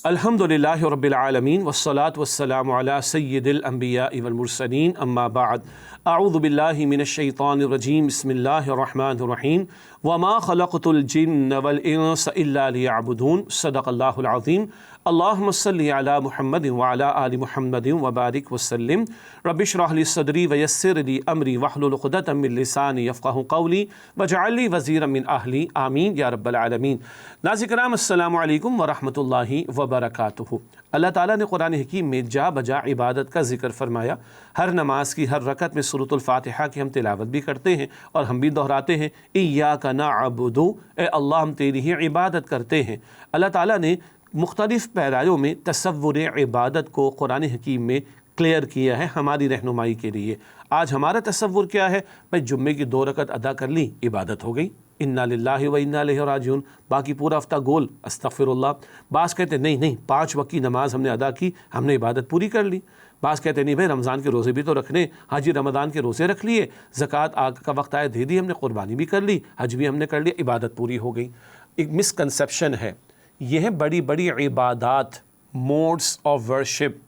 الحمدللہ رب العالمین والصلاة والسلام علی سید الانبیاء والمرسلین اما بعد اعوذ باللہ من الشیطان الرجیم بسم اللہ الرحمن الرحیم وما خلقت الجن والانس الا لیعبدون صدق اللہ العظیم اللہم صلی علی محمد وعلی آل محمد وبارک وسلم رب اشرح لی صدری ویسر لی امری واحلل عقدۃ من لسانی یفقہوا قولی واجعل لی وزیرا من اہلی آمین یا رب العالمین۔ ناظرین کرام السلام علیکم ورحمۃ اللہ وبرکاتہ۔ اللہ تعالیٰ نے قرآن حکیم میں جا بجا عبادت کا ذکر فرمایا۔ ہر نماز کی ہر رکعت میں سورۃ الفاتحہ کی ہم تلاوت بھی کرتے ہیں اور ہم بھی دہراتے ہیں ایاک نعبد، اے اللہ ہم تیری ہی عبادت کرتے ہیں۔ اللہ تعالیٰ نے مختلف پیرایوں میں تصور عبادت کو قرآن حکیم میں کلیئر کیا ہے ہماری رہنمائی کے لیے۔ آج ہمارا تصور کیا ہے؟ بھائی جمعے کی 2 رکعت ادا کر لی، عبادت ہو گئی، انا للہ و انا الیہ راجعون، باقی پورا ہفتہ گول استغفر اللہ۔ بعض کہتے ہیں نہیں 5 وقت کی نماز ہم نے ادا کی، ہم نے عبادت پوری کر لی۔ بعض کہتے ہیں نہیں بھائی رمضان کے روزے بھی تو رکھنے، حج رمضان کے روزے رکھ لیے، زکوٰۃ کا وقت آیا دے دی ہم نے، قربانی بھی کر لی، حج بھی ہم نے کر لیا، عبادت پوری ہو گئی۔ ایک مسکنسیپشن ہے، یہ ہیں بڑی بڑی عبادات، موڈس آف ورشپ،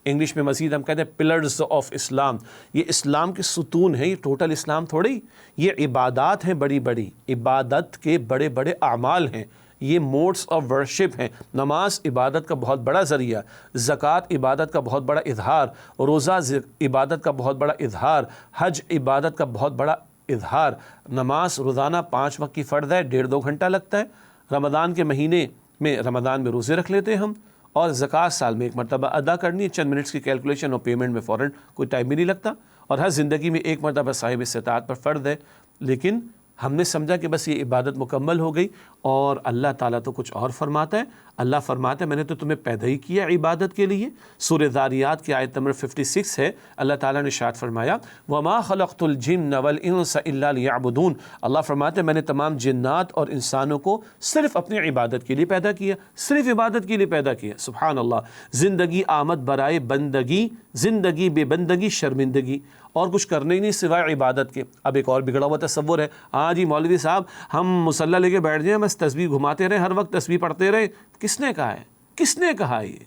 انگلش میں مزید ہم کہتے ہیں پلرز آف اسلام۔ یہ اسلام کے ستون ہیں، یہ ٹوٹل اسلام تھوڑی، یہ عبادات ہیں، بڑی بڑی عبادت کے بڑے بڑے اعمال ہیں، یہ موڈس آف ورشپ ہیں۔ نماز عبادت کا بہت بڑا ذریعہ، زکوٰۃ عبادت کا بہت بڑا اظہار، روزہ عبادت کا بہت بڑا اظہار، حج عبادت کا بہت بڑا اظہار۔ نماز روزانہ 5 وقت کی فرض ہے، 1.5-2 گھنٹہ لگتا ہے۔ رمضان کے مہینے میں رمضان میں روزے رکھ لیتے ہیں ہم، اور زکوٰۃ سال میں 1 مرتبہ ادا کرنی ہے، چند منٹس کی کیلکولیشن اور پیمنٹ میں فوراً کوئی ٹائم بھی نہیں لگتا، اور ہر زندگی میں 1 مرتبہ صاحب استطاعت پر فرض ہے۔ لیکن ہم نے سمجھا کہ بس یہ عبادت مکمل ہو گئی، اور اللہ تعالیٰ تو کچھ اور فرماتا ہے۔ اللہ فرماتا ہے میں نے تو تمہیں پیدا ہی کیا عبادت کے لیے۔ سورہ ذاریات کی آیت نمبر 56 ہے، اللہ تعالیٰ نے ارشاد فرمایا وما خلقت الجن والانس الا لیعبدون۔ اللہ فرماتے ہیں میں نے تمام جنات اور انسانوں کو صرف اپنی عبادت کے لیے پیدا کیا، صرف عبادت کے لیے پیدا کیا۔ سبحان اللہ۔ زندگی آمد برائے بندگی، زندگی بے بندگی شرمندگی، اور کچھ کرنے ہی نہیں سوائے عبادت کے۔ اب ایک اور بگڑا ہوا تصور ہے، ہاں جی مولوی صاحب ہم مصلی لے کے بیٹھ جائیں، بس تسبیح گھماتے رہیں، ہر وقت تسبیح پڑھتے رہیں۔ کس نے کہا ہے؟ کس نے کہا ہے؟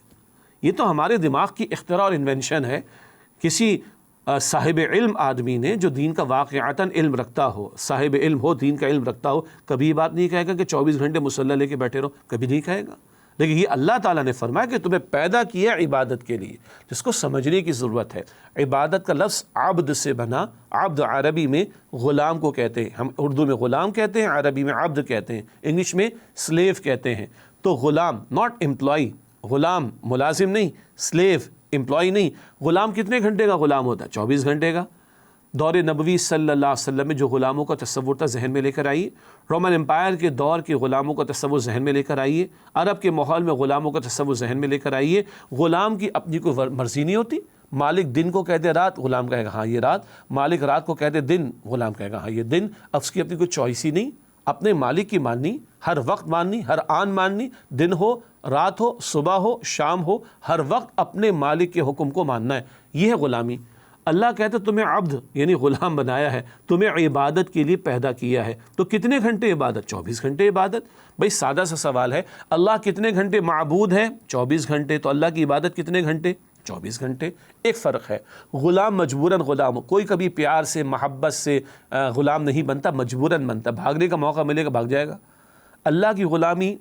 یہ تو ہمارے دماغ کی اختراع اور انوینشن ہے۔ کسی صاحب علم آدمی نے جو دین کا واقعتاً علم رکھتا ہو، صاحب علم ہو، دین کا علم رکھتا ہو، کبھی یہ بات نہیں کہے گا کہ 24 گھنٹے مصلی لے کے بیٹھے رہو، کبھی نہیں کہے گا۔ لیکن یہ اللہ تعالیٰ نے فرمایا کہ تمہیں پیدا کیا عبادت کے لیے، جس کو سمجھنے کی ضرورت ہے۔ عبادت کا لفظ عبد سے بنا، عبد عربی میں غلام کو کہتے ہیں، ہم اردو میں غلام کہتے ہیں، عربی میں عبد کہتے ہیں، انگلش میں سلیو کہتے ہیں۔ تو غلام ناٹ امپلائی، غلام ملازم نہیں، سلیو امپلائی نہیں۔ غلام کتنے گھنٹے کا غلام ہوتا ہے؟ 24 گھنٹے کا۔ دور نبوی صلی اللہ علیہ وسلم میں جو غلاموں کا تصور تھا ذہن میں لے کر آئیے، رومن امپائر کے دور کے غلاموں کا تصور ذہن میں لے کر آئیے، عرب کے ماحول میں غلاموں کا تصور ذہن میں لے کر آئیے۔ غلام کی اپنی کوئی مرضی نہیں ہوتی، مالک دن کو کہہ دے رات، غلام کہے گا ہاں یہ رات، مالک رات کو کہہ دے دن، غلام کہے گا ہاں یہ دن۔ اب اس کی اپنی کوئی چوائس ہی نہیں، اپنے مالک کی ماننی، ہر وقت ماننی، ہر آن ماننی، دن ہو رات ہو صبح ہو شام ہو، ہر وقت اپنے مالک کے حکم کو ماننا ہے۔ یہ ہے غلامی۔ اللہ کہتا ہے تمہیں عبد یعنی غلام بنایا ہے، تمہیں عبادت کے لیے پیدا کیا ہے۔ تو کتنے گھنٹے عبادت؟ 24 گھنٹے عبادت۔ بھائی سادہ سا سوال ہے، اللہ کتنے گھنٹے معبود ہے؟ 24 گھنٹے۔ تو اللہ کی عبادت کتنے گھنٹے؟ 24 گھنٹے۔ ایک فرق ہے، غلام مجبوراً غلام ہو، کوئی کبھی پیار سے محبت سے غلام نہیں بنتا، مجبوراً بنتا، بھاگنے کا موقع ملے گا بھاگ جائے گا۔ اللہ کی غلامی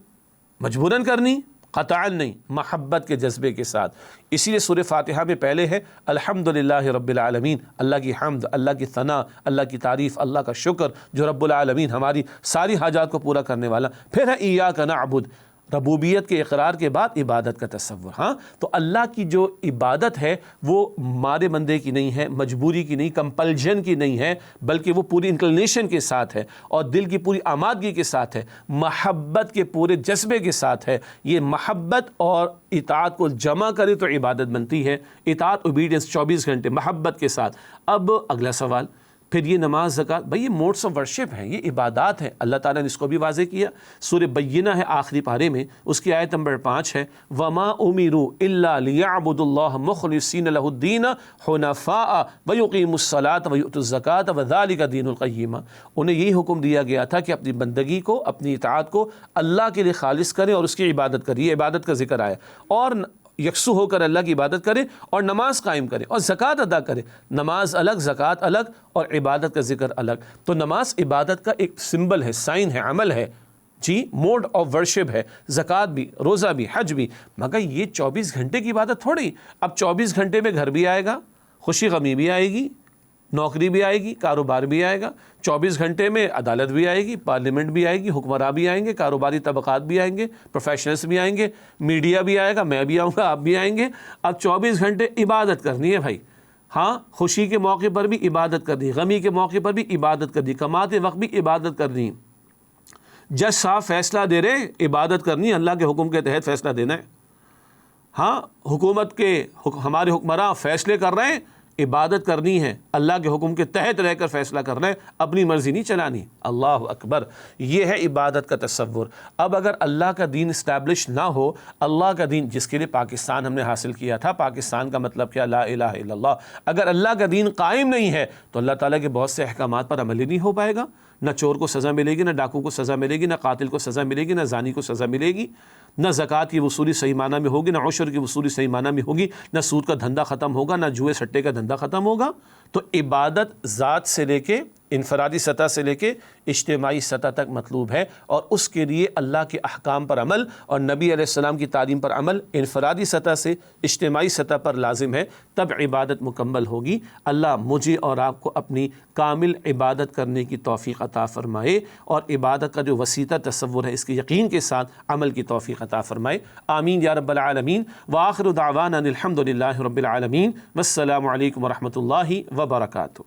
مجبوراً کرنی، قطعاً نہیں، محبت کے جذبے کے ساتھ۔ اسی لیے سورہ فاتحہ میں پہلے ہے الحمدللہ رب العالمین، اللہ کی حمد، اللہ کی ثنا، اللہ کی تعریف، اللہ کا شکر جو رب العالمین ہماری ساری حاجات کو پورا کرنے والا۔ پھر ہے ایاک نعبد، ربوبیت کے اقرار کے بعد عبادت کا تصور۔ ہاں تو اللہ کی جو عبادت ہے وہ مارے بندے کی نہیں ہے، مجبوری کی نہیں، کمپلجن کی نہیں ہے، بلکہ وہ پوری انکلینیشن کے ساتھ ہے، اور دل کی پوری آمادگی کے ساتھ ہے، محبت کے پورے جذبے کے ساتھ ہے۔ یہ محبت اور اطاعت کو جمع کرے تو عبادت بنتی ہے۔ اطاعت اوبیڈینس 24 گھنٹے محبت کے ساتھ۔ اب اگلا سوال، پھر یہ نماز زکوٰۃ، بھئی یہ موڈس آف ورشپ ہیں، یہ عبادات ہیں، اللہ تعالیٰ نے اس کو بھی واضح کیا۔ سورہ بینہ ہے آخری پارے میں، اس کی آیت نمبر 5 ہے وَمَا أُمِرُوا إِلَّا لِيَعْبُدُوا اللَّهَ مُخْلِصِينَ لَهُ الدِّينَ حُنَفَاءَ وَيُقِيمُوا الصَّلَاةَ وَيُؤْتُوا الزَّكَاةَ وَذَلِكَ دِينُ الْقَيِّمَةِ۔ انہیں یہی حکم دیا گیا تھا کہ اپنی بندگی کو، اپنی اطاعت کو اللہ کے لیے خالص کریں اور اس کی عبادت کریں، یہ عبادت کا ذکر آیا، اور یکسو ہو کر اللہ کی عبادت کریں اور نماز قائم کریں اور زکوٰۃ ادا کریں۔ نماز الگ، زکوٰۃ الگ اور عبادت کا ذکر الگ۔ تو نماز عبادت کا ایک سمبل ہے، سائن ہے، عمل ہے، جی، موڈ آف ورشپ ہے۔ زکوٰۃ بھی، روزہ بھی، حج بھی، مگر یہ 24 گھنٹے کی عبادت تھوڑی۔ اب 24 گھنٹے میں گھر بھی آئے گا، خوشی غمی بھی آئے گی، نوکری بھی آئے گی، کاروبار بھی آئے گا، 24 گھنٹے میں عدالت بھی آئے گی، پارلیمنٹ بھی آئے گی، حکمراں بھی آئیں گے، کاروباری طبقات بھی آئیں گے، پروفیشنلز بھی آئیں گے، میڈیا بھی آئے گا، میں بھی آؤں گا، آپ بھی آئیں گے۔ اب 24 گھنٹے عبادت کرنی ہے بھائی، ہاں، خوشی کے موقع پر بھی عبادت کرنی، غمی کے موقع پر بھی عبادت کرنی، کماتے وقت بھی عبادت کرنی۔ جج صاحب فیصلہ دے رہے، عبادت کرنی، اللہ کے حکم کے تحت فیصلہ دینا ہے۔ ہاں، حکومت کے ہمارے حکمراں فیصلے کر رہے ہیں، عبادت کرنی ہے، اللہ کے حکم کے تحت رہ کر فیصلہ کرنا ہے، اپنی مرضی نہیں چلانی۔ اللہ اکبر، یہ ہے عبادت کا تصور۔ اب اگر اللہ کا دین اسٹیبلش نہ ہو، اللہ کا دین جس کے لیے پاکستان ہم نے حاصل کیا تھا، پاکستان کا مطلب کیا؟ لا الہ الا اللہ۔ اگر اللہ کا دین قائم نہیں ہے تو اللہ تعالیٰ کے بہت سے احکامات پر عمل ہی نہیں ہو پائے گا۔ نہ چور کو سزا ملے گی، نہ ڈاکو کو سزا ملے گی، نہ قاتل کو سزا ملے گی، نہ زانی کو سزا ملے گی، نہ زکوٰۃ کی وصولی صحیح معنی میں ہوگی، نہ عشر کی وصولی صحیح معنی میں ہوگی، نہ سود کا دھندا ختم ہوگا، نہ جوئے سٹے کا دھندا ختم ہوگا۔ تو عبادت ذات سے لے کے، انفرادی سطح سے لے کے اجتماعی سطح تک مطلوب ہے، اور اس کے لیے اللہ کے احکام پر عمل اور نبی علیہ السلام کی تعلیم پر عمل انفرادی سطح سے اجتماعی سطح پر لازم ہے، تب عبادت مکمل ہوگی۔ اللہ مجھے اور آپ کو اپنی کامل عبادت کرنے کی توفیق عطا فرمائے، اور عبادت کا جو وسیطہ تصور ہے اس کے یقین کے ساتھ عمل کی توفیق عطا فرمائے، آمین یا رب العالمین۔ وآخر دعوانا الحمد للہ رب العالمین، والسلام علیکم ورحمۃ اللہ وبرکاتہ۔